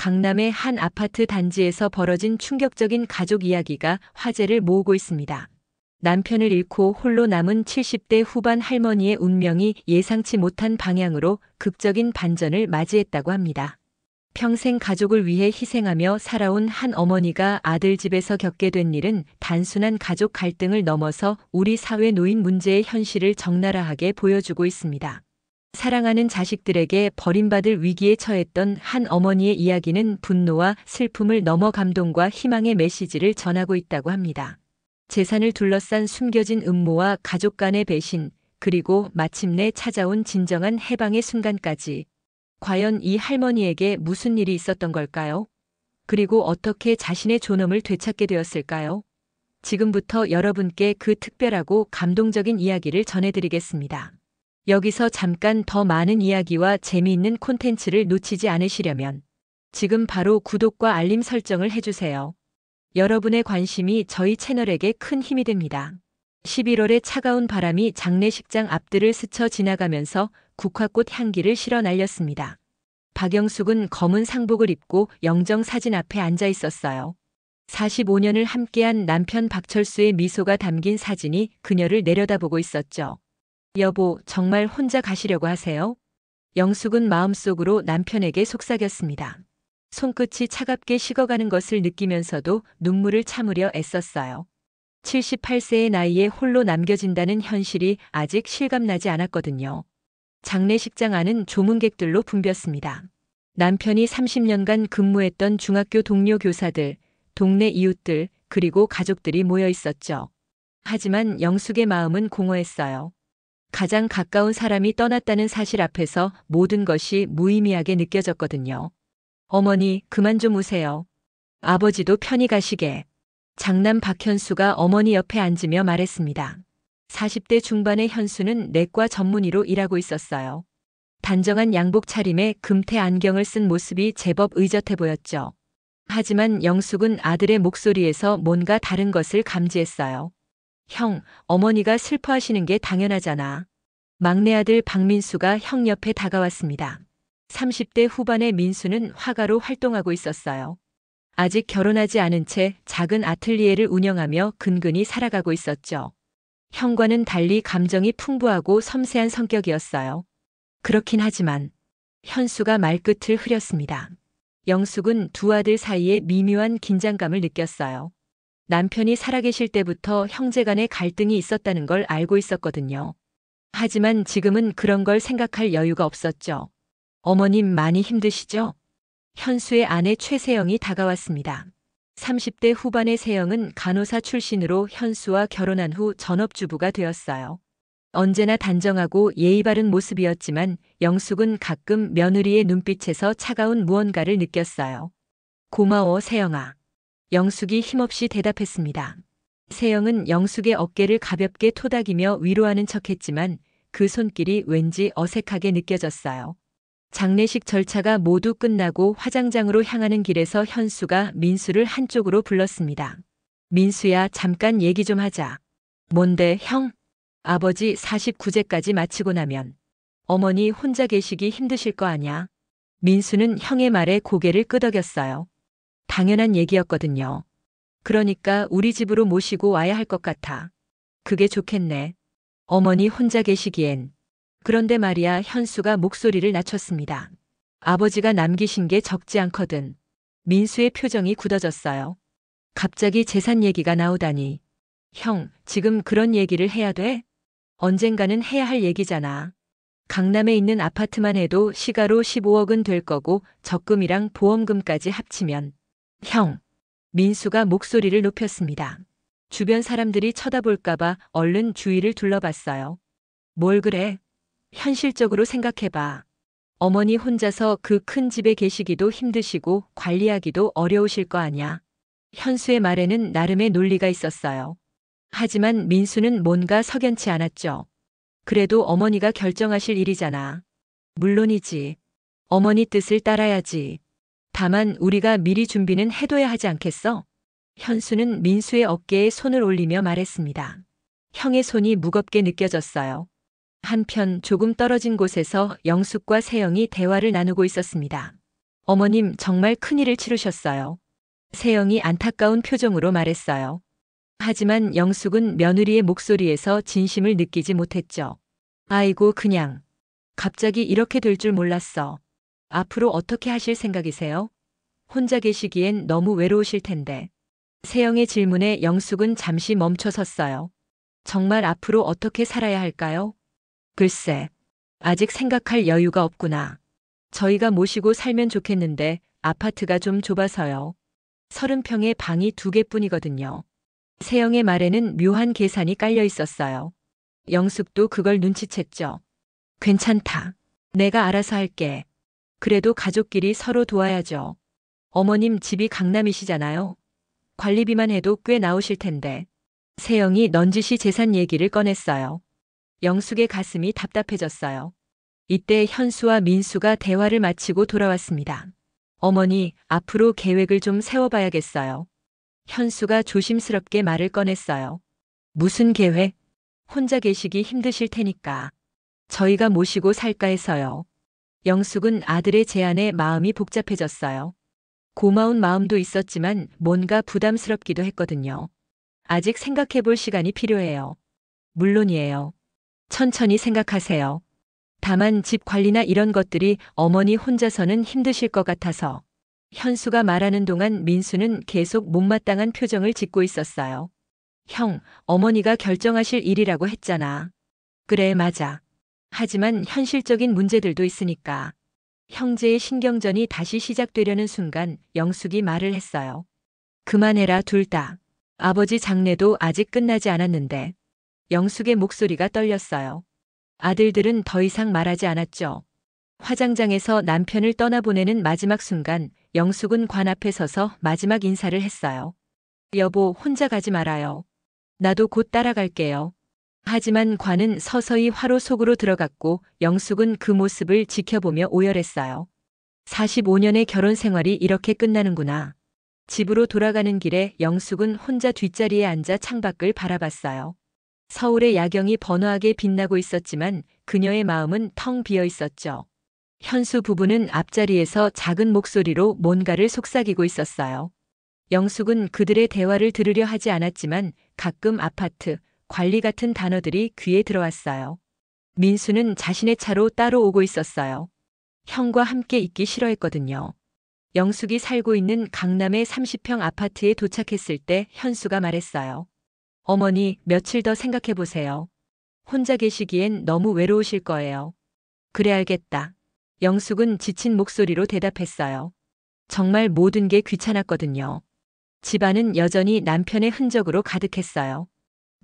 강남의 한 아파트 단지에서 벌어진 충격적인 가족 이야기가 화제를 모으고 있습니다. 남편을 잃고 홀로 남은 70대 후반 할머니의 운명이 예상치 못한 방향으로 극적인 반전을 맞이했다고 합니다. 평생 가족을 위해 희생하며 살아온 한 어머니가 아들 집에서 겪게 된 일은 단순한 가족 갈등을 넘어서 우리 사회 노인 문제의 현실을 적나라하게 보여주고 있습니다. 사랑하는 자식들에게 버림받을 위기에 처했던 한 어머니의 이야기는 분노와 슬픔을 넘어 감동과 희망의 메시지를 전하고 있다고 합니다. 재산을 둘러싼 숨겨진 음모와 가족 간의 배신, 그리고 마침내 찾아온 진정한 해방의 순간까지. 과연 이 할머니에게 무슨 일이 있었던 걸까요? 그리고 어떻게 자신의 존엄을 되찾게 되었을까요? 지금부터 여러분께 그 특별하고 감동적인 이야기를 전해드리겠습니다. 여기서 잠깐 더 많은 이야기와 재미있는 콘텐츠를 놓치지 않으시려면 지금 바로 구독과 알림 설정을 해주세요. 여러분의 관심이 저희 채널에게 큰 힘이 됩니다. 11월의 차가운 바람이 장례식장 앞들을 스쳐 지나가면서 국화꽃 향기를 실어 날렸습니다. 박영숙은 검은 상복을 입고 영정 사진 앞에 앉아 있었어요. 45년을 함께한 남편 박철수의 미소가 담긴 사진이 그녀를 내려다보고 있었죠. 여보, 정말 혼자 가시려고 하세요? 영숙은 마음속으로 남편에게 속삭였습니다. 손끝이 차갑게 식어가는 것을 느끼면서도 눈물을 참으려 애썼어요. 78세의 나이에 홀로 남겨진다는 현실이 아직 실감나지 않았거든요. 장례식장 안은 조문객들로 붐볐습니다. 남편이 30년간 근무했던 중학교 동료 교사들, 동네 이웃들, 그리고 가족들이 모여 있었죠. 하지만 영숙의 마음은 공허했어요. 가장 가까운 사람이 떠났다는 사실 앞에서 모든 것이 무의미하게 느껴졌거든요. 어머니, 그만 좀 우세요. 아버지도 편히 가시게. 장남 박현수가 어머니 옆에 앉으며 말했습니다. 40대 중반의 현수는 내과 전문의로 일하고 있었어요. 단정한 양복 차림에 금태 안경을 쓴 모습이 제법 의젓해 보였죠. 하지만 영숙은 아들의 목소리에서 뭔가 다른 것을 감지했어요. 형, 어머니가 슬퍼하시는 게 당연하잖아. 막내 아들 박민수가 형 옆에 다가왔습니다. 30대 후반의 민수는 화가로 활동하고 있었어요. 아직 결혼하지 않은 채 작은 아틀리에를 운영하며 근근히 살아가고 있었죠. 형과는 달리 감정이 풍부하고 섬세한 성격이었어요. 그렇긴 하지만 현수가 말끝을 흐렸습니다. 영숙은 두 아들 사이에 미묘한 긴장감을 느꼈어요. 남편이 살아계실 때부터 형제간의 갈등이 있었다는 걸 알고 있었거든요. 하지만 지금은 그런 걸 생각할 여유가 없었죠. 어머님 많이 힘드시죠? 현수의 아내 최세영이 다가왔습니다. 30대 후반의 세영은 간호사 출신으로 현수와 결혼한 후 전업주부가 되었어요. 언제나 단정하고 예의 바른 모습이었지만 영숙은 가끔 며느리의 눈빛에서 차가운 무언가를 느꼈어요. 고마워, 세영아. 영숙이 힘없이 대답했습니다. 세영은 영숙의 어깨를 가볍게 토닥이며 위로하는 척했지만 그 손길이 왠지 어색하게 느껴졌어요. 장례식 절차가 모두 끝나고 화장장으로 향하는 길에서 현수가 민수를 한쪽으로 불렀습니다. 민수야, 잠깐 얘기 좀 하자. 뭔데, 형? 아버지 49제까지 마치고 나면 어머니 혼자 계시기 힘드실 거 아냐? 민수는 형의 말에 고개를 끄덕였어요. 당연한 얘기였거든요. 그러니까 우리 집으로 모시고 와야 할 것 같아. 그게 좋겠네. 어머니 혼자 계시기엔. 그런데 말이야, 현수가 목소리를 낮췄습니다. 아버지가 남기신 게 적지 않거든. 민수의 표정이 굳어졌어요. 갑자기 재산 얘기가 나오다니. 형, 지금 그런 얘기를 해야 돼? 언젠가는 해야 할 얘기잖아. 강남에 있는 아파트만 해도 시가로 15억은 될 거고 적금이랑 보험금까지 합치면. 형. 민수가 목소리를 높였습니다. 주변 사람들이 쳐다볼까봐 얼른 주위를 둘러봤어요. 뭘 그래? 현실적으로 생각해봐. 어머니 혼자서 그 큰 집에 계시기도 힘드시고 관리하기도 어려우실 거 아냐. 현수의 말에는 나름의 논리가 있었어요. 하지만 민수는 뭔가 석연치 않았죠. 그래도 어머니가 결정하실 일이잖아. 물론이지. 어머니 뜻을 따라야지. 다만 우리가 미리 준비는 해둬야 하지 않겠어? 현수는 민수의 어깨에 손을 올리며 말했습니다. 형의 손이 무겁게 느껴졌어요. 한편 조금 떨어진 곳에서 영숙과 세영이 대화를 나누고 있었습니다. 어머님 정말 큰일을 치르셨어요. 세영이 안타까운 표정으로 말했어요. 하지만 영숙은 며느리의 목소리에서 진심을 느끼지 못했죠. 아이고, 그냥. 갑자기 이렇게 될 줄 몰랐어. 앞으로 어떻게 하실 생각이세요? 혼자 계시기엔 너무 외로우실 텐데. 세영의 질문에 영숙은 잠시 멈춰 섰어요. 정말 앞으로 어떻게 살아야 할까요? 글쎄, 아직 생각할 여유가 없구나. 저희가 모시고 살면 좋겠는데 아파트가 좀 좁아서요. 30평에 방이 2개뿐이거든요. 세영의 말에는 묘한 계산이 깔려 있었어요. 영숙도 그걸 눈치챘죠. 괜찮다. 내가 알아서 할게. 그래도 가족끼리 서로 도와야죠. 어머님 집이 강남이시잖아요. 관리비만 해도 꽤 나오실 텐데. 세영이 넌지시 재산 얘기를 꺼냈어요. 영숙의 가슴이 답답해졌어요. 이때 현수와 민수가 대화를 마치고 돌아왔습니다. 어머니, 앞으로 계획을 좀 세워봐야겠어요. 현수가 조심스럽게 말을 꺼냈어요. 무슨 계획? 혼자 계시기 힘드실 테니까. 저희가 모시고 살까 해서요. 영숙은 아들의 제안에 마음이 복잡해졌어요. 고마운 마음도 있었지만 뭔가 부담스럽기도 했거든요. 아직 생각해 볼 시간이 필요해요. 물론이에요. 천천히 생각하세요. 다만 집 관리나 이런 것들이 어머니 혼자서는 힘드실 것 같아서. 현수가 말하는 동안 민수는 계속 못마땅한 표정을 짓고 있었어요. 형, 어머니가 결정하실 일이라고 했잖아. 그래, 맞아. 하지만 현실적인 문제들도 있으니까. 형제의 신경전이 다시 시작되려는 순간 영숙이 말을 했어요. 그만해라, 둘 다. 아버지 장례도 아직 끝나지 않았는데. 영숙의 목소리가 떨렸어요. 아들들은 더 이상 말하지 않았죠. 화장장에서 남편을 떠나보내는 마지막 순간 영숙은 관 앞에 서서 마지막 인사를 했어요. 여보, 혼자 가지 말아요. 나도 곧 따라갈게요. 하지만 관은 서서히 화로 속으로 들어갔고 영숙은 그 모습을 지켜보며 오열했어요. 45년의 결혼 생활이 이렇게 끝나는구나. 집으로 돌아가는 길에 영숙은 혼자 뒷자리에 앉아 창밖을 바라봤어요. 서울의 야경이 번화하게 빛나고 있었지만 그녀의 마음은 텅 비어 있었죠. 현수 부부는 앞자리에서 작은 목소리로 뭔가를 속삭이고 있었어요. 영숙은 그들의 대화를 들으려 하지 않았지만 가끔 아파트, 관리 같은 단어들이 귀에 들어왔어요. 민수는 자신의 차로 따로 오고 있었어요. 형과 함께 있기 싫어했거든요. 영숙이 살고 있는 강남의 30평 아파트에 도착했을 때 현수가 말했어요. 어머니, 며칠 더 생각해 보세요. 혼자 계시기엔 너무 외로우실 거예요. 그래, 알겠다. 영숙은 지친 목소리로 대답했어요. 정말 모든 게 귀찮았거든요. 집안은 여전히 남편의 흔적으로 가득했어요.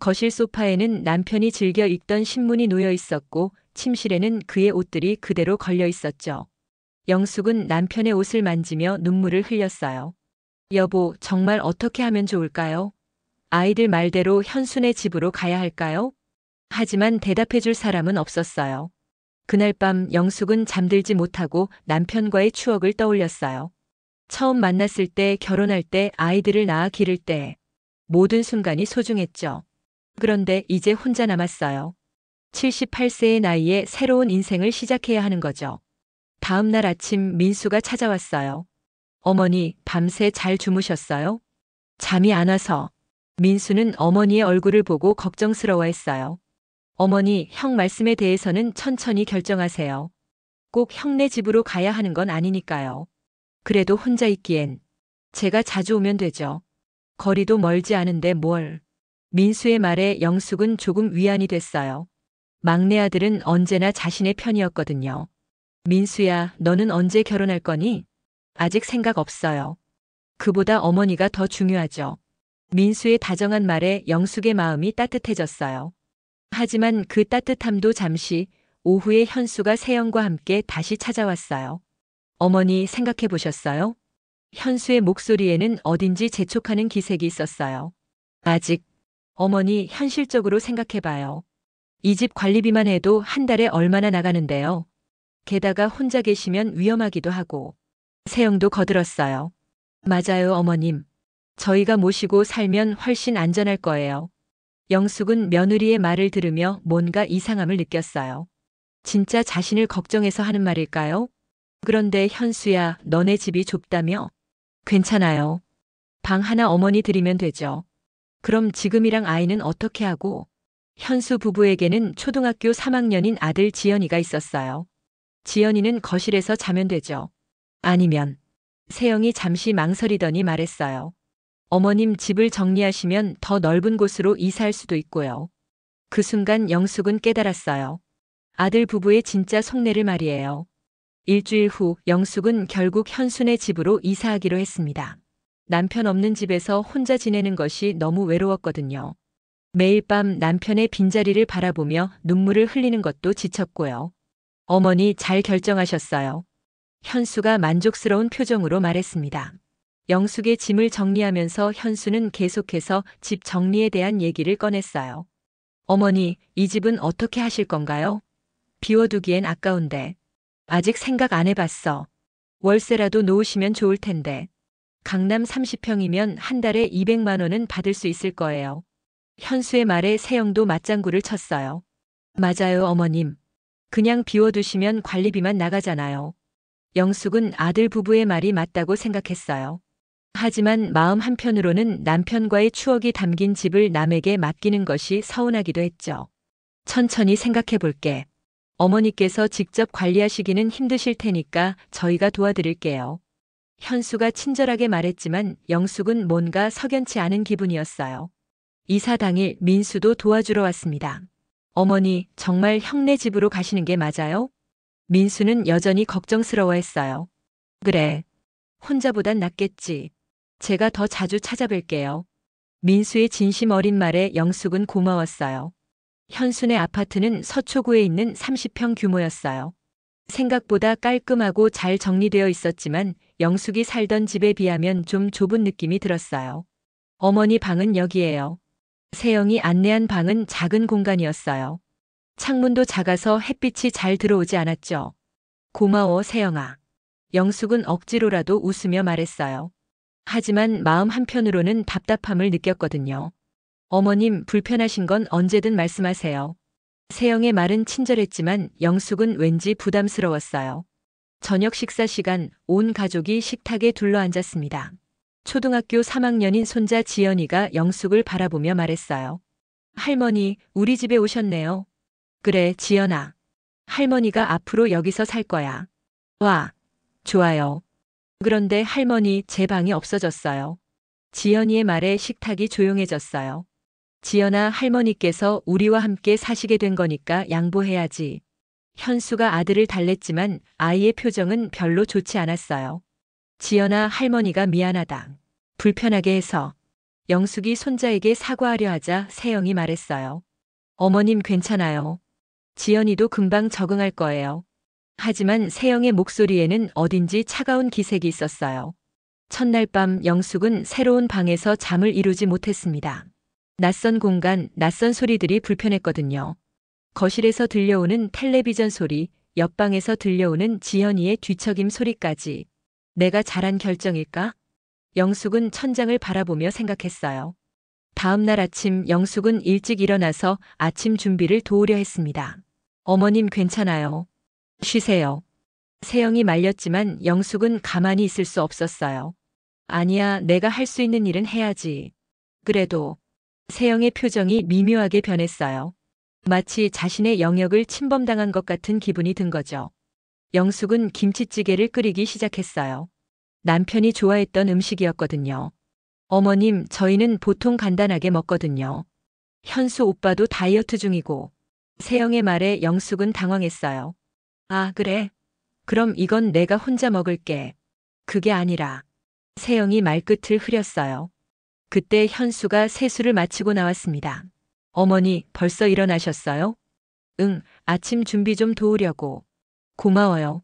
거실 소파에는 남편이 즐겨 읽던 신문이 놓여 있었고 침실에는 그의 옷들이 그대로 걸려 있었죠. 영숙은 남편의 옷을 만지며 눈물을 흘렸어요. 여보, 정말 어떻게 하면 좋을까요? 아이들 말대로 현순의 집으로 가야 할까요? 하지만 대답해줄 사람은 없었어요. 그날 밤 영숙은 잠들지 못하고 남편과의 추억을 떠올렸어요. 처음 만났을 때, 결혼할 때, 아이들을 낳아 기를 때 모든 순간이 소중했죠. 그런데 이제 혼자 남았어요. 78세의 나이에 새로운 인생을 시작해야 하는 거죠. 다음 날 아침 민수가 찾아왔어요. 어머니, 밤새 잘 주무셨어요? 잠이 안 와서. 민수는 어머니의 얼굴을 보고 걱정스러워했어요. 어머니, 형 말씀에 대해서는 천천히 결정하세요. 꼭 형네 집으로 가야 하는 건 아니니까요. 그래도 혼자 있기엔 제가 자주 오면 되죠. 거리도 멀지 않은데 뭘. 민수의 말에 영숙은 조금 위안이 됐어요. 막내 아들은 언제나 자신의 편이었거든요. 민수야, 너는 언제 결혼할 거니? 아직 생각 없어요. 그보다 어머니가 더 중요하죠. 민수의 다정한 말에 영숙의 마음이 따뜻해졌어요. 하지만 그 따뜻함도 잠시, 오후에 현수가 세영과 함께 다시 찾아왔어요. 어머니, 생각해 보셨어요? 현수의 목소리에는 어딘지 재촉하는 기색이 있었어요. 아직. 어머니, 현실적으로 생각해봐요. 이 집 관리비만 해도 한 달에 얼마나 나가는데요. 게다가 혼자 계시면 위험하기도 하고. 세영도 거들었어요. 맞아요, 어머님. 저희가 모시고 살면 훨씬 안전할 거예요. 영숙은 며느리의 말을 들으며 뭔가 이상함을 느꼈어요. 진짜 자신을 걱정해서 하는 말일까요? 그런데 현수야, 너네 집이 좁다며? 괜찮아요. 방 하나 어머니 드리면 되죠. 그럼 지금이랑 아이는 어떻게 하고? 현수 부부에게는 초등학교 3학년인 아들 지연이가 있었어요. 지연이는 거실에서 자면 되죠. 아니면 세영이 잠시 망설이더니 말했어요. 어머님 집을 정리하시면 더 넓은 곳으로 이사할 수도 있고요. 그 순간 영숙은 깨달았어요. 아들 부부의 진짜 속내를 말이에요. 일주일 후 영숙은 결국 현순의 집으로 이사하기로 했습니다. 남편 없는 집에서 혼자 지내는 것이 너무 외로웠거든요. 매일 밤 남편의 빈자리를 바라보며 눈물을 흘리는 것도 지쳤고요. 어머니 잘 결정하셨어요. 현수가 만족스러운 표정으로 말했습니다. 영숙의 짐을 정리하면서 현수는 계속해서 집 정리에 대한 얘기를 꺼냈어요. 어머니, 이 집은 어떻게 하실 건가요? 비워두기엔 아까운데. 아직 생각 안 해봤어. 월세라도 놓으시면 좋을 텐데. 강남 30평이면 한 달에 200만 원은 받을 수 있을 거예요. 현수의 말에 세영도 맞장구를 쳤어요. 맞아요, 어머님. 그냥 비워두시면 관리비만 나가잖아요. 영숙은 아들 부부의 말이 맞다고 생각했어요. 하지만 마음 한편으로는 남편과의 추억이 담긴 집을 남에게 맡기는 것이 서운하기도 했죠. 천천히 생각해 볼게. 어머니께서 직접 관리하시기는 힘드실 테니까 저희가 도와드릴게요. 현수가 친절하게 말했지만 영숙은 뭔가 석연치 않은 기분이었어요. 이사 당일 민수도 도와주러 왔습니다. 어머니, 정말 형네 집으로 가시는 게 맞아요? 민수는 여전히 걱정스러워했어요. 그래. 혼자보단 낫겠지. 제가 더 자주 찾아뵐게요. 민수의 진심 어린 말에 영숙은 고마웠어요. 현순의 아파트는 서초구에 있는 30평 규모였어요. 생각보다 깔끔하고 잘 정리되어 있었지만 영숙이 살던 집에 비하면 좀 좁은 느낌이 들었어요. 어머니 방은 여기예요. 세영이 안내한 방은 작은 공간이었어요. 창문도 작아서 햇빛이 잘 들어오지 않았죠. 고마워, 세영아. 영숙은 억지로라도 웃으며 말했어요. 하지만 마음 한편으로는 답답함을 느꼈거든요. 어머님, 불편하신 건 언제든 말씀하세요. 세영의 말은 친절했지만 영숙은 왠지 부담스러웠어요. 저녁 식사 시간, 온 가족이 식탁에 둘러앉았습니다. 초등학교 3학년인 손자 지연이가 영숙을 바라보며 말했어요. 할머니, 우리 집에 오셨네요. 그래, 지연아. 할머니가 앞으로 여기서 살 거야. 와, 좋아요. 그런데 할머니, 제 방이 없어졌어요. 지연이의 말에 식탁이 조용해졌어요. 지연아, 할머니께서 우리와 함께 사시게 된 거니까 양보해야지. 현수가 아들을 달랬지만 아이의 표정은 별로 좋지 않았어요. 지연아, 할머니가 미안하다. 불편하게 해서. 영숙이 손자에게 사과하려 하자 세영이 말했어요. 어머님 괜찮아요. 지연이도 금방 적응할 거예요. 하지만 세영의 목소리에는 어딘지 차가운 기색이 있었어요. 첫날 밤 영숙은 새로운 방에서 잠을 이루지 못했습니다. 낯선 공간, 낯선 소리들이 불편했거든요. 거실에서 들려오는 텔레비전 소리, 옆방에서 들려오는 지연이의 뒤척임 소리까지. 내가 잘한 결정일까? 영숙은 천장을 바라보며 생각했어요. 다음 날 아침 영숙은 일찍 일어나서 아침 준비를 도우려 했습니다. 어머님 괜찮아요. 쉬세요. 세영이 말렸지만 영숙은 가만히 있을 수 없었어요. 아니야, 내가 할 수 있는 일은 해야지. 그래도 세영의 표정이 미묘하게 변했어요. 마치 자신의 영역을 침범당한 것 같은 기분이 든 거죠. 영숙은 김치찌개를 끓이기 시작했어요. 남편이 좋아했던 음식이었거든요. 어머님, 저희는 보통 간단하게 먹거든요. 현수 오빠도 다이어트 중이고. 세영의 말에 영숙은 당황했어요. 아, 그래? 그럼 이건 내가 혼자 먹을게. 그게 아니라. 세영이 말끝을 흐렸어요. 그때 현수가 세수를 마치고 나왔습니다. 어머니, 벌써 일어나셨어요? 응, 아침 준비 좀 도우려고. 고마워요.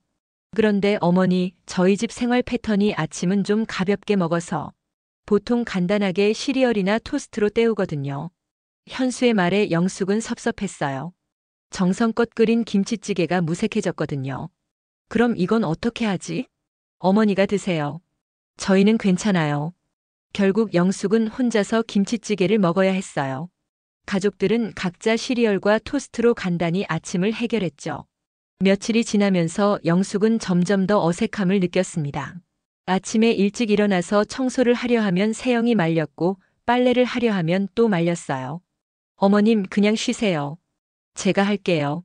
그런데 어머니, 저희 집 생활 패턴이 아침은 좀 가볍게 먹어서 보통 간단하게 시리얼이나 토스트로 때우거든요. 현수의 말에 영숙은 섭섭했어요. 정성껏 끓인 김치찌개가 무색해졌거든요. 그럼 이건 어떻게 하지? 어머니가 드세요. 저희는 괜찮아요. 결국 영숙은 혼자서 김치찌개를 먹어야 했어요. 가족들은 각자 시리얼과 토스트로 간단히 아침을 해결했죠. 며칠이 지나면서 영숙은 점점 더 어색함을 느꼈습니다. 아침에 일찍 일어나서 청소를 하려 하면 세영이 말렸고 빨래를 하려 하면 또 말렸어요. 어머님, 그냥 쉬세요. 제가 할게요.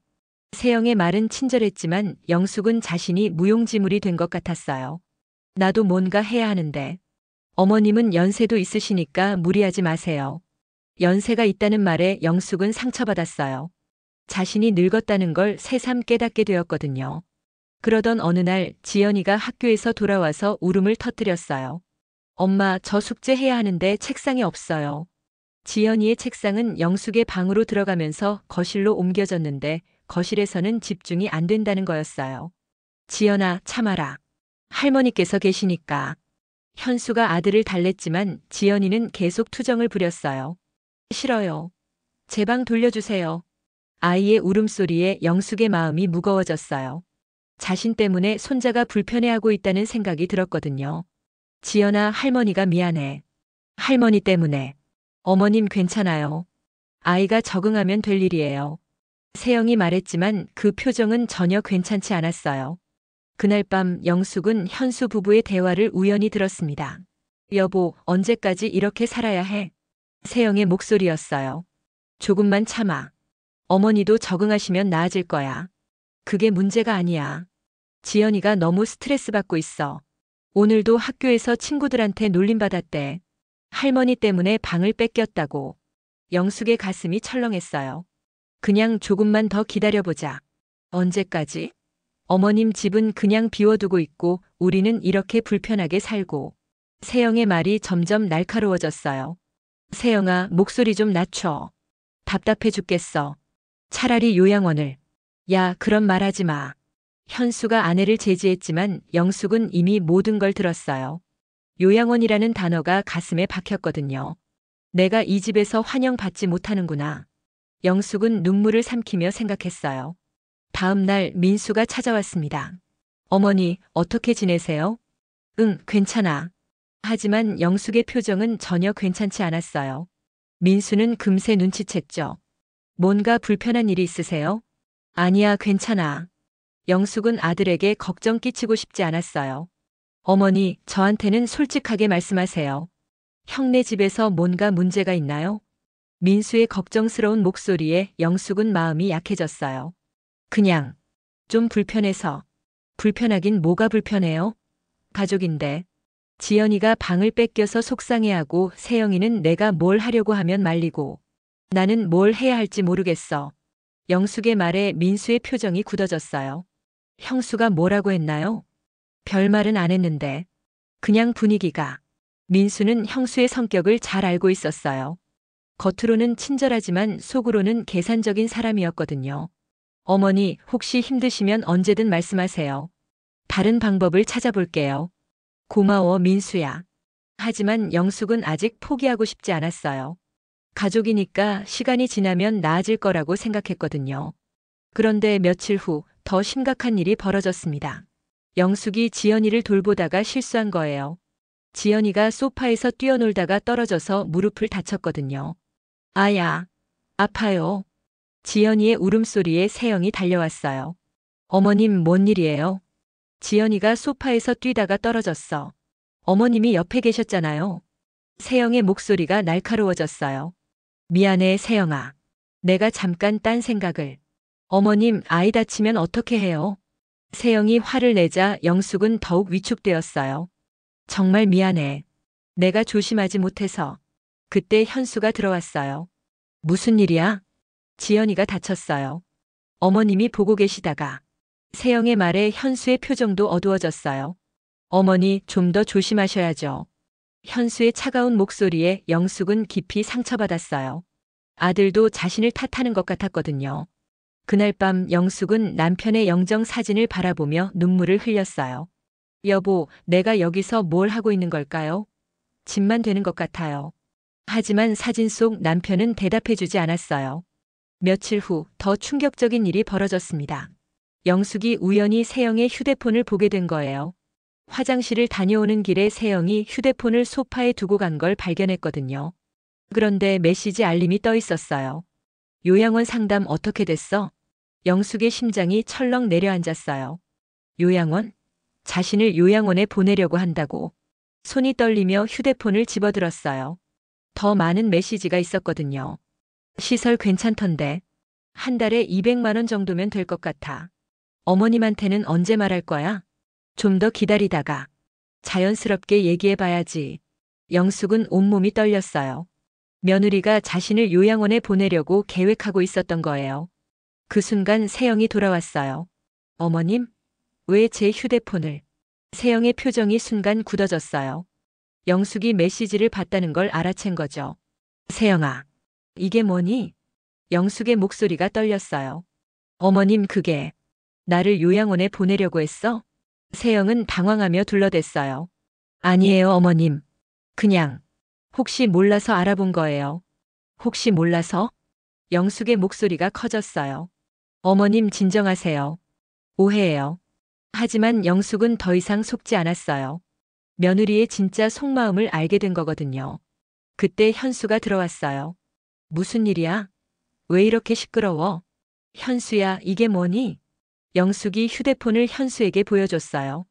세영의 말은 친절했지만 영숙은 자신이 무용지물이 된 것 같았어요. 나도 뭔가 해야 하는데. 어머님은 연세도 있으시니까 무리하지 마세요. 연세가 있다는 말에 영숙은 상처받았어요. 자신이 늙었다는 걸 새삼 깨닫게 되었거든요. 그러던 어느 날 지연이가 학교에서 돌아와서 울음을 터뜨렸어요. 엄마, 저 숙제해야 하는데 책상이 없어요. 지연이의 책상은 영숙의 방으로 들어가면서 거실로 옮겨졌는데 거실에서는 집중이 안 된다는 거였어요. 지연아, 참아라. 할머니께서 계시니까. 현수가 아들을 달랬지만 지연이는 계속 투정을 부렸어요. 싫어요. 제 방 돌려주세요. 아이의 울음소리에 영숙의 마음이 무거워졌어요. 자신 때문에 손자가 불편해하고 있다는 생각이 들었거든요. 지연아, 할머니가 미안해. 할머니 때문에. 어머님 괜찮아요. 아이가 적응하면 될 일이에요. 세영이 말했지만 그 표정은 전혀 괜찮지 않았어요. 그날 밤 영숙은 현수 부부의 대화를 우연히 들었습니다. 여보, 언제까지 이렇게 살아야 해? 세영의 목소리였어요. 조금만 참아. 어머니도 적응하시면 나아질 거야. 그게 문제가 아니야. 지연이가 너무 스트레스 받고 있어. 오늘도 학교에서 친구들한테 놀림받았대. 할머니 때문에 방을 뺏겼다고. 영숙의 가슴이 철렁했어요. 그냥 조금만 더 기다려보자. 언제까지? 어머님 집은 그냥 비워두고 있고 우리는 이렇게 불편하게 살고. 세영의 말이 점점 날카로워졌어요. 세영아, 목소리 좀 낮춰. 답답해 죽겠어. 차라리 요양원을. 야, 그런 말 하지 마. 현수가 아내를 제지했지만 영숙은 이미 모든 걸 들었어요. 요양원이라는 단어가 가슴에 박혔거든요. 내가 이 집에서 환영받지 못하는구나. 영숙은 눈물을 삼키며 생각했어요. 다음 날 민수가 찾아왔습니다. 어머니, 어떻게 지내세요? 응, 괜찮아. 하지만 영숙의 표정은 전혀 괜찮지 않았어요. 민수는 금세 눈치챘죠. 뭔가 불편한 일이 있으세요? 아니야, 괜찮아. 영숙은 아들에게 걱정 끼치고 싶지 않았어요. 어머니, 저한테는 솔직하게 말씀하세요. 형네 집에서 뭔가 문제가 있나요? 민수의 걱정스러운 목소리에 영숙은 마음이 약해졌어요. 그냥 좀 불편해서. 불편하긴 뭐가 불편해요? 가족인데. 지연이가 방을 뺏겨서 속상해하고 세영이는 내가 뭘 하려고 하면 말리고. 나는 뭘 해야 할지 모르겠어. 영숙의 말에 민수의 표정이 굳어졌어요. 형수가 뭐라고 했나요? 별말은 안 했는데. 그냥 분위기가. 민수는 형수의 성격을 잘 알고 있었어요. 겉으로는 친절하지만 속으로는 계산적인 사람이었거든요. 어머니, 혹시 힘드시면 언제든 말씀하세요. 다른 방법을 찾아볼게요. 고마워, 민수야. 하지만 영숙은 아직 포기하고 싶지 않았어요. 가족이니까 시간이 지나면 나아질 거라고 생각했거든요. 그런데 며칠 후 더 심각한 일이 벌어졌습니다. 영숙이 지연이를 돌보다가 실수한 거예요. 지연이가 소파에서 뛰어놀다가 떨어져서 무릎을 다쳤거든요. 아야, 아파요. 지연이의 울음소리에 세영이 달려왔어요. 어머님, 뭔 일이에요? 지연이가 소파에서 뛰다가 떨어졌어. 어머님이 옆에 계셨잖아요. 세영의 목소리가 날카로워졌어요. 미안해, 세영아. 내가 잠깐 딴 생각을. 어머님, 아이 다치면 어떻게 해요? 세영이 화를 내자 영숙은 더욱 위축되었어요. 정말 미안해. 내가 조심하지 못해서. 그때 현수가 들어왔어요. 무슨 일이야? 지연이가 다쳤어요. 어머님이 보고 계시다가. 세영의 말에 현수의 표정도 어두워졌어요. 어머니, 좀 더 조심하셔야죠. 현수의 차가운 목소리에 영숙은 깊이 상처받았어요. 아들도 자신을 탓하는 것 같았거든요. 그날 밤 영숙은 남편의 영정 사진을 바라보며 눈물을 흘렸어요. 여보, 내가 여기서 뭘 하고 있는 걸까요? 집만 되는 것 같아요. 하지만 사진 속 남편은 대답해주지 않았어요. 며칠 후 더 충격적인 일이 벌어졌습니다. 영숙이 우연히 세영의 휴대폰을 보게 된 거예요. 화장실을 다녀오는 길에 세영이 휴대폰을 소파에 두고 간 걸 발견했거든요. 그런데 메시지 알림이 떠 있었어요. 요양원 상담 어떻게 됐어? 영숙의 심장이 철렁 내려앉았어요. 요양원? 자신을 요양원에 보내려고 한다고. 손이 떨리며 휴대폰을 집어들었어요. 더 많은 메시지가 있었거든요. 시설 괜찮던데. 한 달에 200만 원 정도면 될 것 같아. 어머님한테는 언제 말할 거야? 좀 더 기다리다가. 자연스럽게 얘기해봐야지. 영숙은 온몸이 떨렸어요. 며느리가 자신을 요양원에 보내려고 계획하고 있었던 거예요. 그 순간 세영이 돌아왔어요. 어머님? 왜 제 휴대폰을? 세영의 표정이 순간 굳어졌어요. 영숙이 메시지를 봤다는 걸 알아챈 거죠. 세영아, 이게 뭐니? 영숙의 목소리가 떨렸어요. 어머님, 그게 나를 요양원에 보내려고 했어? 세영은 당황하며 둘러댔어요. 아니에요, 어머님. 그냥 혹시 몰라서 알아본 거예요. 혹시 몰라서? 영숙의 목소리가 커졌어요. 어머님, 진정하세요. 오해예요. 하지만 영숙은 더 이상 속지 않았어요. 며느리의 진짜 속마음을 알게 된 거거든요. 그때 현수가 들어왔어요. 무슨 일이야? 왜 이렇게 시끄러워? 현수야, 이게 뭐니? 영숙이 휴대폰을 현수에게 보여줬어요.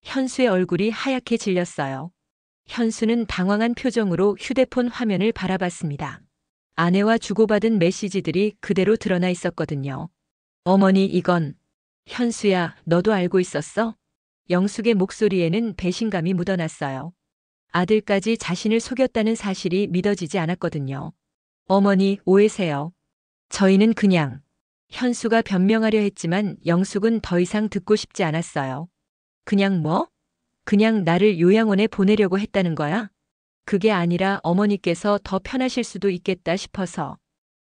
현수의 얼굴이 하얗게 질렸어요. 현수는 당황한 표정으로 휴대폰 화면을 바라봤습니다. 아내와 주고받은 메시지들이 그대로 드러나 있었거든요. 어머니, 이건. 현수야, 너도 알고 있었어? 영숙의 목소리에는 배신감이 묻어났어요. 아들까지 자신을 속였다는 사실이 믿어지지 않았거든요. 어머니, 오해세요. 저희는 그냥. 현수가 변명하려 했지만 영숙은 더 이상 듣고 싶지 않았어요. 그냥 뭐? 그냥 나를 요양원에 보내려고 했다는 거야? 그게 아니라 어머니께서 더 편하실 수도 있겠다 싶어서.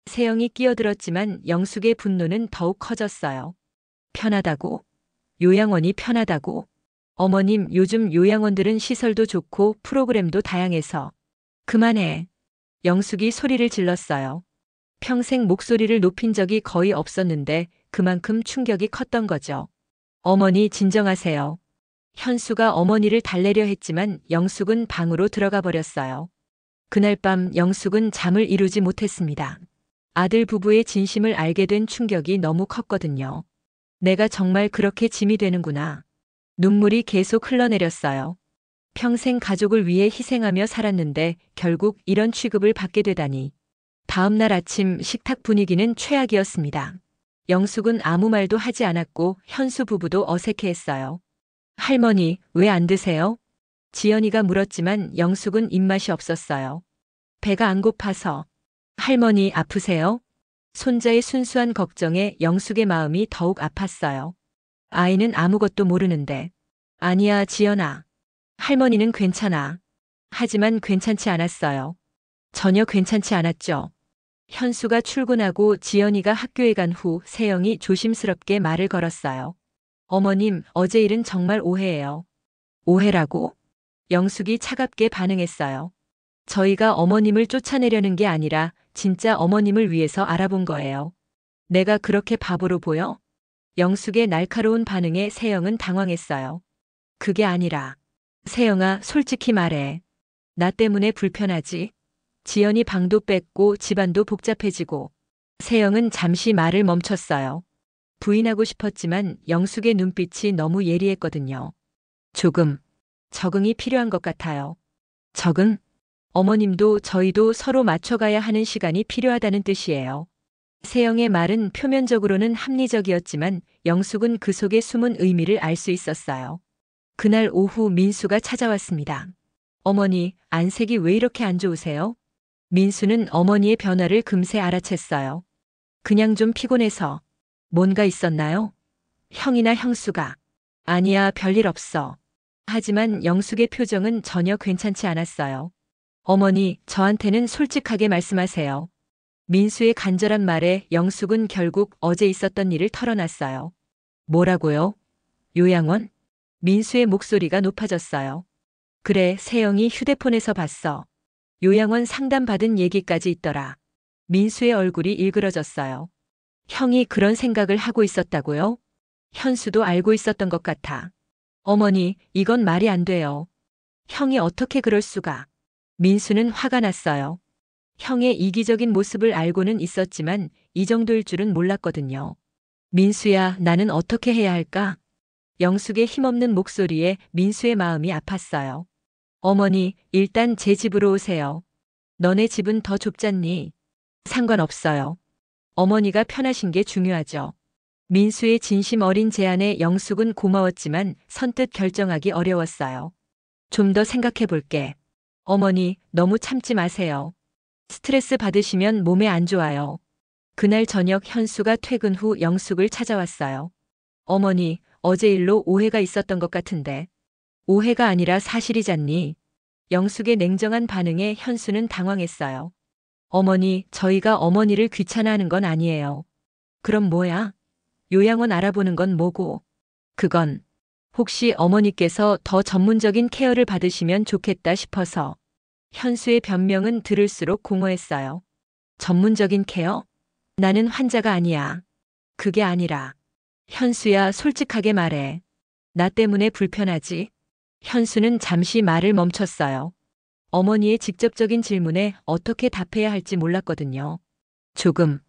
세영이 끼어들었지만 영숙의 분노는 더욱 커졌어요. 편하다고? 요양원이 편하다고? 어머님, 요즘 요양원들은 시설도 좋고 프로그램도 다양해서. 그만해. 영숙이 소리를 질렀어요. 평생 목소리를 높인 적이 거의 없었는데 그만큼 충격이 컸던 거죠. 어머니, 진정하세요. 현수가 어머니를 달래려 했지만 영숙은 방으로 들어가 버렸어요. 그날 밤 영숙은 잠을 이루지 못했습니다. 아들 부부의 진심을 알게 된 충격이 너무 컸거든요. 내가 정말 그렇게 짐이 되는구나. 눈물이 계속 흘러내렸어요. 평생 가족을 위해 희생하며 살았는데 결국 이런 취급을 받게 되다니. 다음 날 아침 식탁 분위기는 최악이었습니다. 영숙은 아무 말도 하지 않았고 현수 부부도 어색해했어요. 할머니, 왜 안 드세요? 지연이가 물었지만 영숙은 입맛이 없었어요. 배가 안 고파서. 할머니, 아프세요? 손자의 순수한 걱정에 영숙의 마음이 더욱 아팠어요. 아이는 아무것도 모르는데. 아니야, 지연아. 할머니는 괜찮아. 하지만 괜찮지 않았어요. 전혀 괜찮지 않았죠. 현수가 출근하고 지연이가 학교에 간 후 세영이 조심스럽게 말을 걸었어요. 어머님, 어제 일은 정말 오해예요. 오해라고? 영숙이 차갑게 반응했어요. 저희가 어머님을 쫓아내려는 게 아니라 진짜 어머님을 위해서 알아본 거예요. 내가 그렇게 바보로 보여? 영숙의 날카로운 반응에 세영은 당황했어요. 그게 아니라. 세영아, 솔직히 말해. 나 때문에 불편하지? 지연이 방도 뺐고 집안도 복잡해지고. 세영은 잠시 말을 멈췄어요. 부인하고 싶었지만 영숙의 눈빛이 너무 예리했거든요. 조금 적응이 필요한 것 같아요. 적응? 어머님도 저희도 서로 맞춰가야 하는 시간이 필요하다는 뜻이에요. 세영의 말은 표면적으로는 합리적이었지만 영숙은 그 속에 숨은 의미를 알 수 있었어요. 그날 오후 민수가 찾아왔습니다. 어머니, 안색이 왜 이렇게 안 좋으세요? 민수는 어머니의 변화를 금세 알아챘어요. 그냥 좀 피곤해서. 뭔가 있었나요? 형이나 형수가. 아니야, 별일 없어. 하지만 영숙의 표정은 전혀 괜찮지 않았어요. 어머니, 저한테는 솔직하게 말씀하세요. 민수의 간절한 말에 영숙은 결국 어제 있었던 일을 털어놨어요. 뭐라고요? 요양원? 민수의 목소리가 높아졌어요. 그래, 세영이 휴대폰에서 봤어. 요양원 상담받은 얘기까지 있더라. 민수의 얼굴이 일그러졌어요. 형이 그런 생각을 하고 있었다고요? 현수도 알고 있었던 것 같아. 어머니, 이건 말이 안 돼요. 형이 어떻게 그럴 수가. 민수는 화가 났어요. 형의 이기적인 모습을 알고는 있었지만 이 정도일 줄은 몰랐거든요. 민수야, 나는 어떻게 해야 할까? 영숙의 힘없는 목소리에 민수의 마음이 아팠어요. 어머니, 일단 제 집으로 오세요. 너네 집은 더 좁잖니? 상관없어요. 어머니가 편하신 게 중요하죠. 민수의 진심 어린 제안에 영숙은 고마웠지만 선뜻 결정하기 어려웠어요. 좀 더 생각해 볼게. 어머니, 너무 참지 마세요. 스트레스 받으시면 몸에 안 좋아요. 그날 저녁 현수가 퇴근 후 영숙을 찾아왔어요. 어머니, 어제 일로 오해가 있었던 것 같은데. 오해가 아니라 사실이잖니. 영숙의 냉정한 반응에 현수는 당황했어요. 어머니, 저희가 어머니를 귀찮아하는 건 아니에요. 그럼 뭐야? 요양원 알아보는 건 뭐고? 그건 혹시 어머니께서 더 전문적인 케어를 받으시면 좋겠다 싶어서. 현수의 변명은 들을수록 공허했어요. 전문적인 케어? 나는 환자가 아니야. 그게 아니라. 현수야, 솔직하게 말해. 나 때문에 불편하지? 현수는 잠시 말을 멈췄어요. 어머니의 직접적인 질문에 어떻게 답해야 할지 몰랐거든요. 조금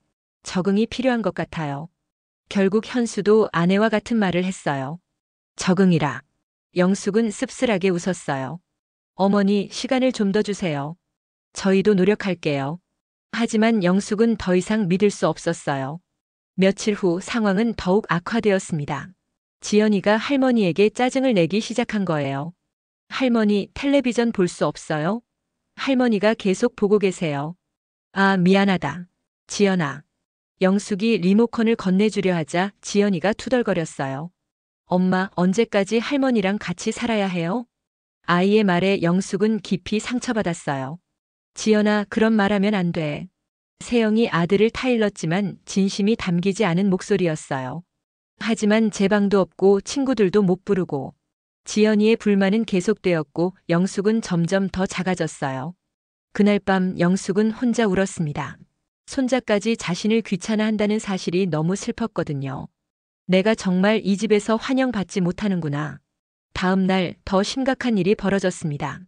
적응이 필요한 것 같아요. 결국 현수도 아내와 같은 말을 했어요. 적응이라. 영숙은 씁쓸하게 웃었어요. 어머니, 시간을 좀 더 주세요. 저희도 노력할게요. 하지만 영숙은 더 이상 믿을 수 없었어요. 며칠 후 상황은 더욱 악화되었습니다. 지연이가 할머니에게 짜증을 내기 시작한 거예요. 할머니, 텔레비전 볼 수 없어요? 할머니가 계속 보고 계세요. 아, 미안하다. 지연아. 영숙이 리모컨을 건네주려 하자 지연이가 투덜거렸어요. 엄마, 언제까지 할머니랑 같이 살아야 해요? 아이의 말에 영숙은 깊이 상처받았어요. 지연아, 그런 말하면 안 돼. 세영이 아들을 타일렀지만 진심이 담기지 않은 목소리였어요. 하지만 제 방도 없고 친구들도 못 부르고. 지연이의 불만은 계속되었고 영숙은 점점 더 작아졌어요. 그날 밤 영숙은 혼자 울었습니다. 손자까지 자신을 귀찮아한다는 사실이 너무 슬펐거든요. 내가 정말 이 집에서 환영받지 못하는구나. 다음 날 더 심각한 일이 벌어졌습니다.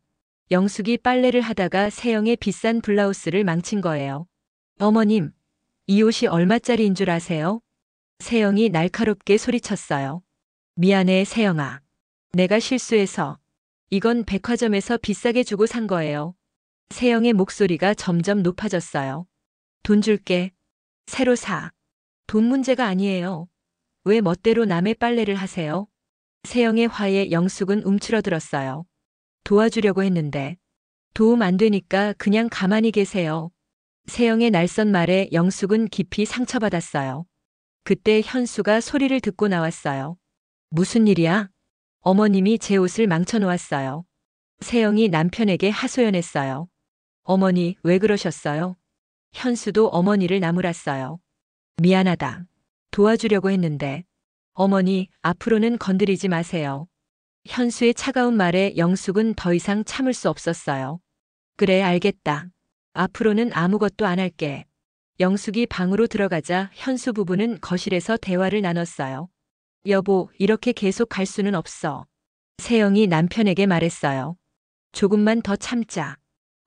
영숙이 빨래를 하다가 세영의 비싼 블라우스를 망친 거예요. 어머님, 이 옷이 얼마짜리인 줄 아세요? 세영이 날카롭게 소리쳤어요. 미안해, 세영아. 내가 실수해서. 이건 백화점에서 비싸게 주고 산 거예요. 세영의 목소리가 점점 높아졌어요. 돈 줄게. 새로 사. 돈 문제가 아니에요. 왜 멋대로 남의 빨래를 하세요? 세영의 화에 영숙은 움츠러들었어요. 도와주려고 했는데. 도움 안 되니까 그냥 가만히 계세요. 세영의 날선 말에 영숙은 깊이 상처받았어요. 그때 현수가 소리를 듣고 나왔어요. 무슨 일이야? 어머님이 제 옷을 망쳐놓았어요. 세영이 남편에게 하소연했어요. 어머니, 왜 그러셨어요? 현수도 어머니를 나무랐어요. 미안하다. 도와주려고 했는데. 어머니, 앞으로는 건드리지 마세요. 현수의 차가운 말에 영숙은 더 이상 참을 수 없었어요. 그래, 알겠다. 앞으로는 아무것도 안 할게. 영숙이 방으로 들어가자 현수 부부는 거실에서 대화를 나눴어요. 여보, 이렇게 계속 갈 수는 없어. 세영이 남편에게 말했어요. 조금만 더 참자.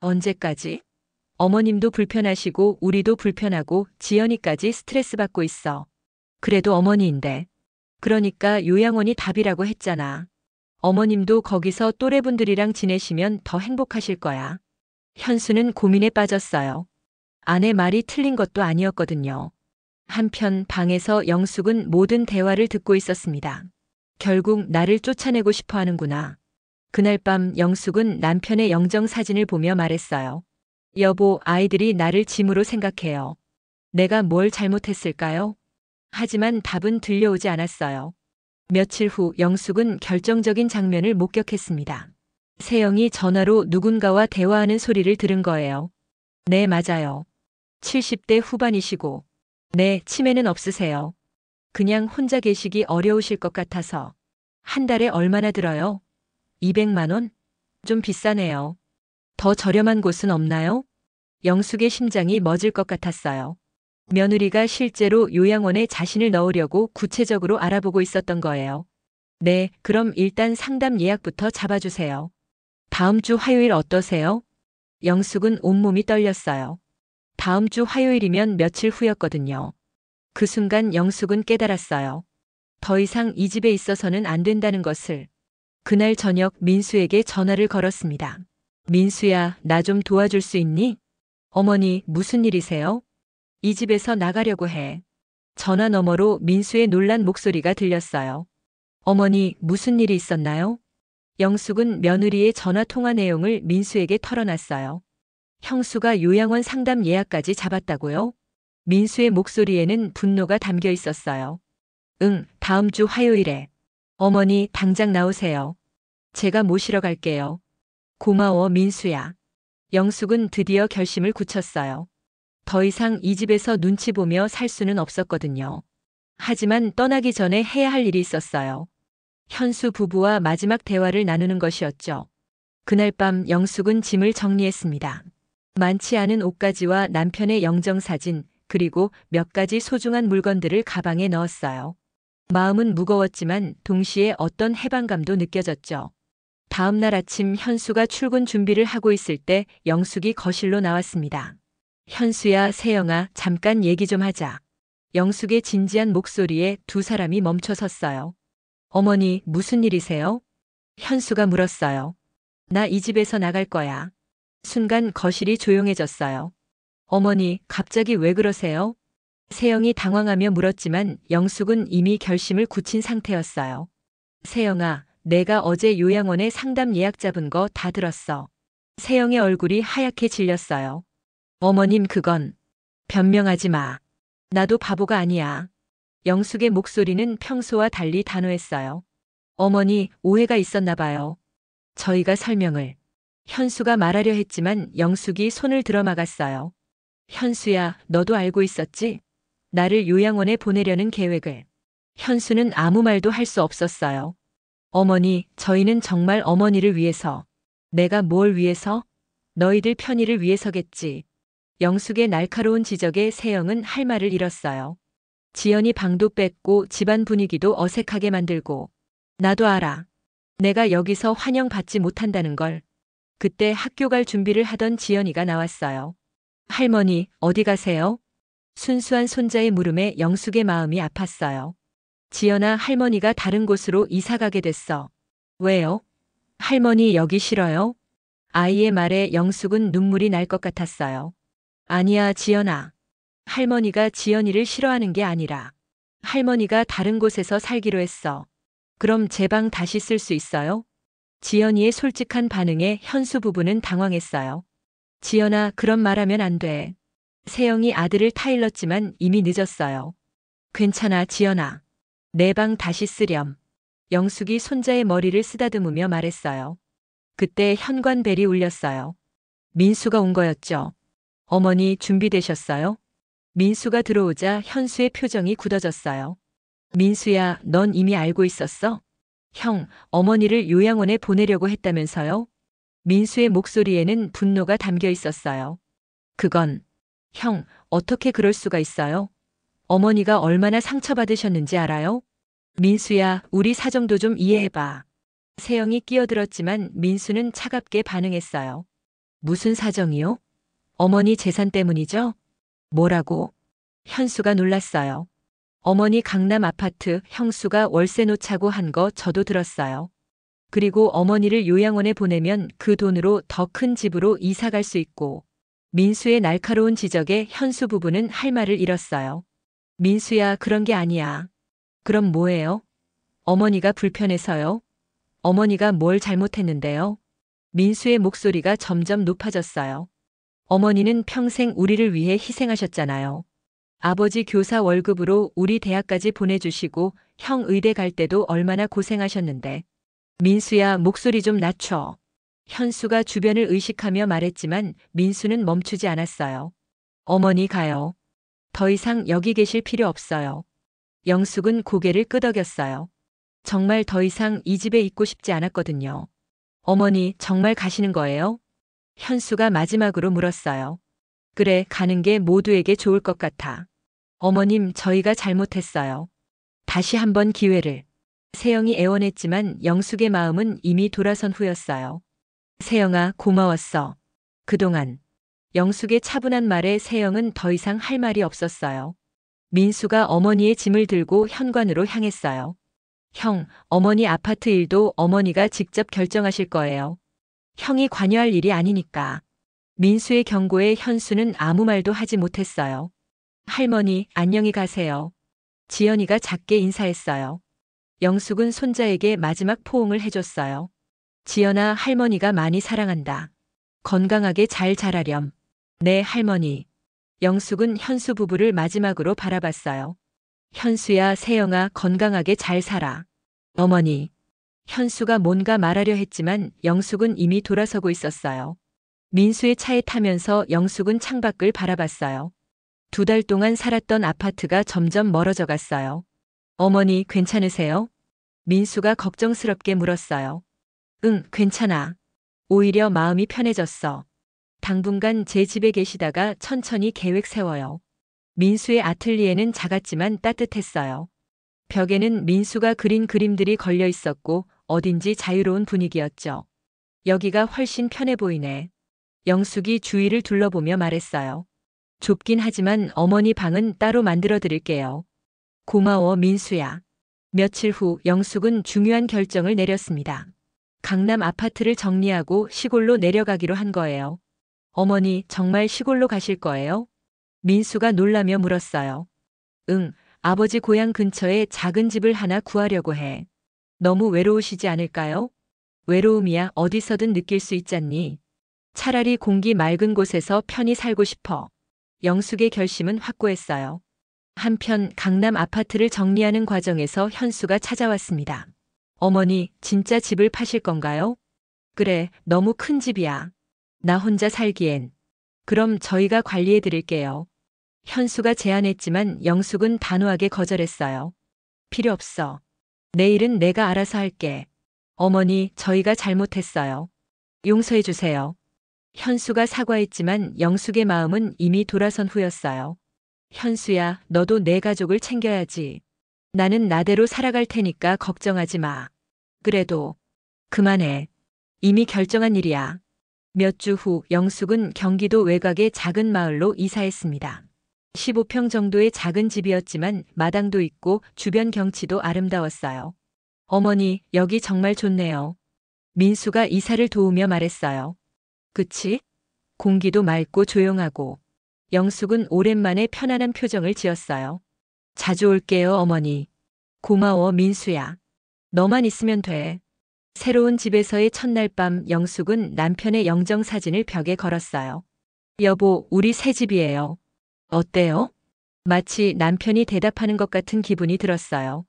언제까지? 어머님도 불편하시고 우리도 불편하고 지연이까지 스트레스 받고 있어. 그래도 어머니인데. 그러니까 요양원이 답이라고 했잖아. 어머님도 거기서 또래분들이랑 지내시면 더 행복하실 거야. 현수는 고민에 빠졌어요. 아내 말이 틀린 것도 아니었거든요. 한편 방에서 영숙은 모든 대화를 듣고 있었습니다. 결국 나를 쫓아내고 싶어 하는구나. 그날 밤 영숙은 남편의 영정 사진을 보며 말했어요. 여보, 아이들이 나를 짐으로 생각해요. 내가 뭘 잘못했을까요? 하지만 답은 들려오지 않았어요. 며칠 후 영숙은 결정적인 장면을 목격했습니다. 세영이 전화로 누군가와 대화하는 소리를 들은 거예요. 네, 맞아요. 70대 후반이시고. 네, 치매는 없으세요. 그냥 혼자 계시기 어려우실 것 같아서. 한 달에 얼마나 들어요? 200만 원? 좀 비싸네요. 더 저렴한 곳은 없나요? 영숙의 심장이 멎을 것 같았어요. 며느리가 실제로 요양원에 자신을 넣으려고 구체적으로 알아보고 있었던 거예요. 네, 그럼 일단 상담 예약부터 잡아주세요. 다음 주 화요일 어떠세요? 영숙은 온몸이 떨렸어요. 다음 주 화요일이면 며칠 후였거든요. 그 순간 영숙은 깨달았어요. 더 이상 이 집에 있어서는 안 된다는 것을. 그날 저녁 민수에게 전화를 걸었습니다. 민수야, 나 좀 도와줄 수 있니? 어머니, 무슨 일이세요? 이 집에서 나가려고 해. 전화 너머로 민수의 놀란 목소리가 들렸어요. 어머니, 무슨 일이 있었나요? 영숙은 며느리의 전화 통화 내용을 민수에게 털어놨어요. 형수가 요양원 상담 예약까지 잡았다고요? 민수의 목소리에는 분노가 담겨 있었어요. 응, 다음 주 화요일에. 어머니, 당장 나오세요. 제가 모시러 갈게요. 고마워, 민수야. 영숙은 드디어 결심을 굳혔어요. 더 이상 이 집에서 눈치 보며 살 수는 없었거든요. 하지만 떠나기 전에 해야 할 일이 있었어요. 현수 부부와 마지막 대화를 나누는 것이었죠. 그날 밤 영숙은 짐을 정리했습니다. 많지 않은 옷가지와 남편의 영정사진, 그리고 몇 가지 소중한 물건들을 가방에 넣었어요. 마음은 무거웠지만 동시에 어떤 해방감도 느껴졌죠. 다음 날 아침 현수가 출근 준비를 하고 있을 때 영숙이 거실로 나왔습니다. 현수야, 세영아, 잠깐 얘기 좀 하자. 영숙의 진지한 목소리에 두 사람이 멈춰 섰어요. 어머니, 무슨 일이세요? 현수가 물었어요. 나 이 집에서 나갈 거야. 순간 거실이 조용해졌어요. 어머니, 갑자기 왜 그러세요? 세영이 당황하며 물었지만 영숙은 이미 결심을 굳힌 상태였어요. 세영아, 내가 어제 요양원에 상담 예약 잡은 거 다 들었어. 세영의 얼굴이 하얗게 질렸어요. 어머님, 그건 변명하지 마. 나도 바보가 아니야. 영숙의 목소리는 평소와 달리 단호했어요. 어머니, 오해가 있었나 봐요. 저희가 설명을. 현수가 말하려 했지만 영숙이 손을 들어막았어요. 현수야, 너도 알고 있었지? 나를 요양원에 보내려는 계획을. 현수는 아무 말도 할 수 없었어요. 어머니, 저희는 정말 어머니를 위해서. 내가 뭘 위해서? 너희들 편의를 위해서겠지. 영숙의 날카로운 지적에 세영은 할 말을 잃었어요. 지연이 방도 뺐고 집안 분위기도 어색하게 만들고. 나도 알아. 내가 여기서 환영받지 못한다는 걸. 그때 학교 갈 준비를 하던 지연이가 나왔어요. 할머니, 어디 가세요? 순수한 손자의 물음에 영숙의 마음이 아팠어요. 지연아, 할머니가 다른 곳으로 이사 가게 됐어. 왜요? 할머니 여기 싫어요? 아이의 말에 영숙은 눈물이 날 것 같았어요. 아니야, 지연아. 할머니가 지연이를 싫어하는 게 아니라 할머니가 다른 곳에서 살기로 했어. 그럼 제 방 다시 쓸 수 있어요? 지연이의 솔직한 반응에 현수 부부는 당황했어요. 지연아, 그런 말하면 안 돼. 세영이 아들을 타일렀지만 이미 늦었어요. 괜찮아, 지연아. 내 방 다시 쓰렴. 영숙이 손자의 머리를 쓰다듬으며 말했어요. 그때 현관벨이 울렸어요. 민수가 온 거였죠. 어머니, 준비되셨어요? 민수가 들어오자 현수의 표정이 굳어졌어요. 민수야, 넌 이미 알고 있었어? 형, 어머니를 요양원에 보내려고 했다면서요? 민수의 목소리에는 분노가 담겨 있었어요. 그건, 형, 어떻게 그럴 수가 있어요? 어머니가 얼마나 상처받으셨는지 알아요? 민수야, 우리 사정도 좀 이해해봐. 세영이 끼어들었지만 민수는 차갑게 반응했어요. 무슨 사정이요? 어머니 재산 때문이죠? 뭐라고? 현수가 놀랐어요. 어머니 강남 아파트 형수가 월세 놓자고 한 거 저도 들었어요. 그리고 어머니를 요양원에 보내면 그 돈으로 더 큰 집으로 이사 갈 수 있고. 민수의 날카로운 지적에 현수 부부는 할 말을 잃었어요. 민수야, 그런 게 아니야. 그럼 뭐예요? 어머니가 불편해서요? 어머니가 뭘 잘못했는데요? 민수의 목소리가 점점 높아졌어요. 어머니는 평생 우리를 위해 희생하셨잖아요. 아버지 교사 월급으로 우리 대학까지 보내주시고 형 의대 갈 때도 얼마나 고생하셨는데. 민수야, 목소리 좀 낮춰. 현수가 주변을 의식하며 말했지만 민수는 멈추지 않았어요. 어머니 가요. 더 이상 여기 계실 필요 없어요. 영숙은 고개를 끄덕였어요. 정말 더 이상 이 집에 있고 싶지 않았거든요. 어머니, 정말 가시는 거예요? 현수가 마지막으로 물었어요. 그래, 가는 게 모두에게 좋을 것 같아. 어머님, 저희가 잘못했어요. 다시 한번 기회를. 세영이 애원했지만 영숙의 마음은 이미 돌아선 후였어요. 세영아, 고마웠어. 그동안. 영숙의 차분한 말에 세영은 더 이상 할 말이 없었어요. 민수가 어머니의 짐을 들고 현관으로 향했어요. 형, 어머니 아파트 일도 어머니가 직접 결정하실 거예요. 형이 관여할 일이 아니니까. 민수의 경고에 현수는 아무 말도 하지 못했어요. 할머니, 안녕히 가세요. 지연이가 작게 인사했어요. 영숙은 손자에게 마지막 포옹을 해줬어요. 지연아, 할머니가 많이 사랑한다. 건강하게 잘 자라렴. 네, 할머니. 영숙은 현수 부부를 마지막으로 바라봤어요. 현수야, 세영아, 건강하게 잘 살아. 어머니. 현수가 뭔가 말하려 했지만 영숙은 이미 돌아서고 있었어요. 민수의 차에 타면서 영숙은 창밖을 바라봤어요. 2달 동안 살았던 아파트가 점점 멀어져 갔어요. 어머니, 괜찮으세요? 민수가 걱정스럽게 물었어요. 응, 괜찮아. 오히려 마음이 편해졌어. 당분간 제 집에 계시다가 천천히 계획 세워요. 민수의 아틀리에는 작았지만 따뜻했어요. 벽에는 민수가 그린 그림들이 걸려 있었고 어딘지 자유로운 분위기였죠. 여기가 훨씬 편해 보이네. 영숙이 주위를 둘러보며 말했어요. 좁긴 하지만 어머니 방은 따로 만들어 드릴게요. 고마워, 민수야. 며칠 후 영숙은 중요한 결정을 내렸습니다. 강남 아파트를 정리하고 시골로 내려가기로 한 거예요. 어머니, 정말 시골로 가실 거예요? 민수가 놀라며 물었어요. 응, 아버지 고향 근처에 작은 집을 하나 구하려고 해. 너무 외로우시지 않을까요? 외로움이야 어디서든 느낄 수 있잖니. 차라리 공기 맑은 곳에서 편히 살고 싶어. 영숙의 결심은 확고했어요. 한편 강남 아파트를 정리하는 과정에서 현수가 찾아왔습니다. 어머니, 진짜 집을 파실 건가요? 그래, 너무 큰 집이야. 나 혼자 살기엔. 그럼 저희가 관리해 드릴게요. 현수가 제안했지만 영숙은 단호하게 거절했어요. 필요 없어. 내일은 내가 알아서 할게. 어머니, 저희가 잘못했어요. 용서해 주세요. 현수가 사과했지만 영숙의 마음은 이미 돌아선 후였어요. 현수야, 너도 내 가족을 챙겨야지. 나는 나대로 살아갈 테니까 걱정하지 마. 그래도 그만해. 이미 결정한 일이야. 몇 주 후 영숙은 경기도 외곽의 작은 마을로 이사했습니다. 15평 정도의 작은 집이었지만 마당도 있고 주변 경치도 아름다웠어요. 어머니, 여기 정말 좋네요. 민수가 이사를 도우며 말했어요. 그치? 공기도 맑고 조용하고. 영숙은 오랜만에 편안한 표정을 지었어요. 자주 올게요, 어머니. 고마워, 민수야. 너만 있으면 돼. 새로운 집에서의 첫날 밤 영숙은 남편의 영정사진을 벽에 걸었어요. 여보, 우리 새 집이에요. 어때요? 마치 남편이 대답하는 것 같은 기분이 들었어요.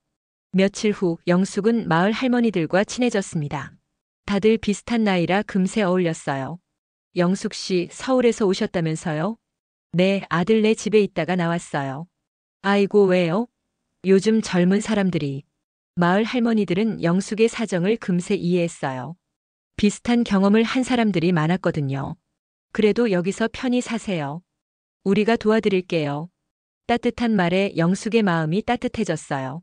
며칠 후 영숙은 마을 할머니들과 친해졌습니다. 다들 비슷한 나이라 금세 어울렸어요. 영숙 씨, 서울에서 오셨다면서요? 네, 아들네 집에 있다가 나왔어요. 아이고, 왜요? 요즘 젊은 사람들이. 마을 할머니들은 영숙의 사정을 금세 이해했어요. 비슷한 경험을 한 사람들이 많았거든요. 그래도 여기서 편히 사세요. 우리가 도와드릴게요. 따뜻한 말에 영숙의 마음이 따뜻해졌어요.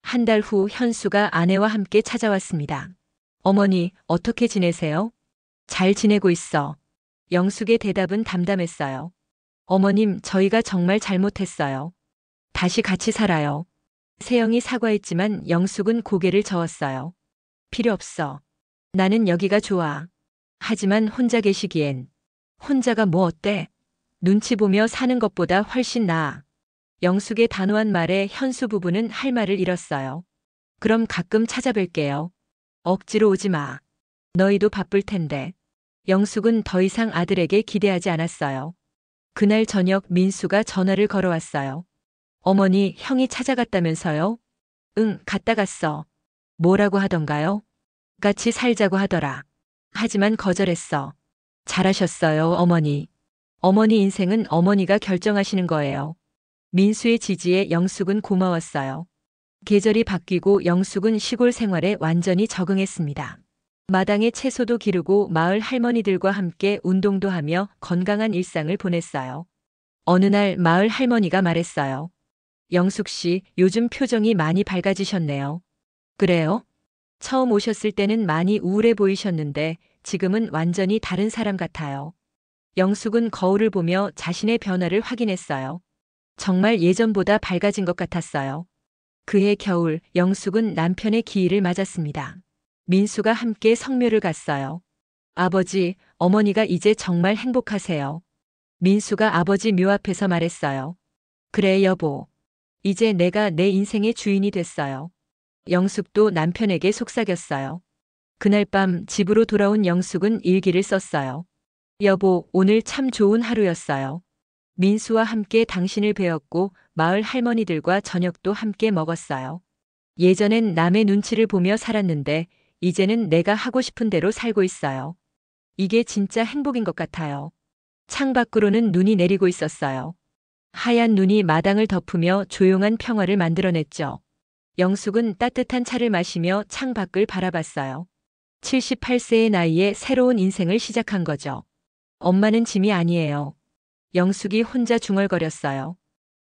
한 달 후 현수가 아내와 함께 찾아왔습니다. 어머니, 어떻게 지내세요? 잘 지내고 있어. 영숙의 대답은 담담했어요. 어머님, 저희가 정말 잘못했어요. 다시 같이 살아요. 세영이 사과했지만 영숙은 고개를 저었어요. 필요 없어. 나는 여기가 좋아. 하지만 혼자 계시기엔. 혼자가 뭐 어때? 눈치 보며 사는 것보다 훨씬 나아. 영숙의 단호한 말에 현수 부부는 할 말을 잃었어요. 그럼 가끔 찾아뵐게요. 억지로 오지 마. 너희도 바쁠 텐데. 영숙은 더 이상 아들에게 기대하지 않았어요. 그날 저녁 민수가 전화를 걸어왔어요. 어머니, 형이 찾아갔다면서요? 응, 갔다 갔어. 뭐라고 하던가요? 같이 살자고 하더라. 하지만 거절했어. 잘하셨어요, 어머니. 어머니 인생은 어머니가 결정하시는 거예요. 민수의 지지에 영숙은 고마웠어요. 계절이 바뀌고 영숙은 시골 생활에 완전히 적응했습니다. 마당에 채소도 기르고 마을 할머니들과 함께 운동도 하며 건강한 일상을 보냈어요. 어느 날 마을 할머니가 말했어요. 영숙 씨, 요즘 표정이 많이 밝아지셨네요. 그래요? 처음 오셨을 때는 많이 우울해 보이셨는데 지금은 완전히 다른 사람 같아요. 영숙은 거울을 보며 자신의 변화를 확인했어요. 정말 예전보다 밝아진 것 같았어요. 그해 겨울 영숙은 남편의 기일을 맞았습니다. 민수가 함께 성묘를 갔어요. 아버지, 어머니가 이제 정말 행복하세요. 민수가 아버지 묘 앞에서 말했어요. 그래, 여보. 이제 내가 내 인생의 주인이 됐어요. 영숙도 남편에게 속삭였어요. 그날 밤 집으로 돌아온 영숙은 일기를 썼어요. 여보, 오늘 참 좋은 하루였어요. 민수와 함께 당신을 배웠고 마을 할머니들과 저녁도 함께 먹었어요. 예전엔 남의 눈치를 보며 살았는데 이제는 내가 하고 싶은 대로 살고 있어요. 이게 진짜 행복인 것 같아요. 창밖으로는 눈이 내리고 있었어요. 하얀 눈이 마당을 덮으며 조용한 평화를 만들어냈죠. 영숙은 따뜻한 차를 마시며 창밖을 바라봤어요. 78세의 나이에 새로운 인생을 시작한 거죠. 엄마는 짐이 아니에요. 영숙이 혼자 중얼거렸어요.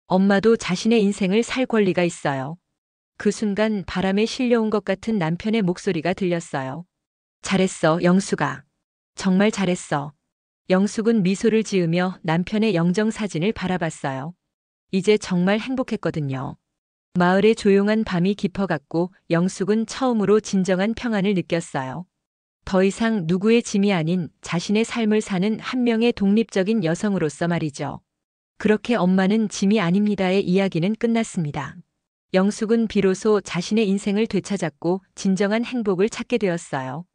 엄마도 자신의 인생을 살 권리가 있어요. 그 순간 바람에 실려온 것 같은 남편의 목소리가 들렸어요. 잘했어, 영숙아. 정말 잘했어. 영숙은 미소를 지으며 남편의 영정사진을 바라봤어요. 이제 정말 행복했거든요. 마을의 조용한 밤이 깊어갔고 영숙은 처음으로 진정한 평안을 느꼈어요. 더 이상 누구의 짐이 아닌 자신의 삶을 사는 한 명의 독립적인 여성으로서 말이죠. 그렇게 엄마는 짐이 아닙니다의 이야기는 끝났습니다. 영숙은 비로소 자신의 인생을 되찾았고 진정한 행복을 찾게 되었어요.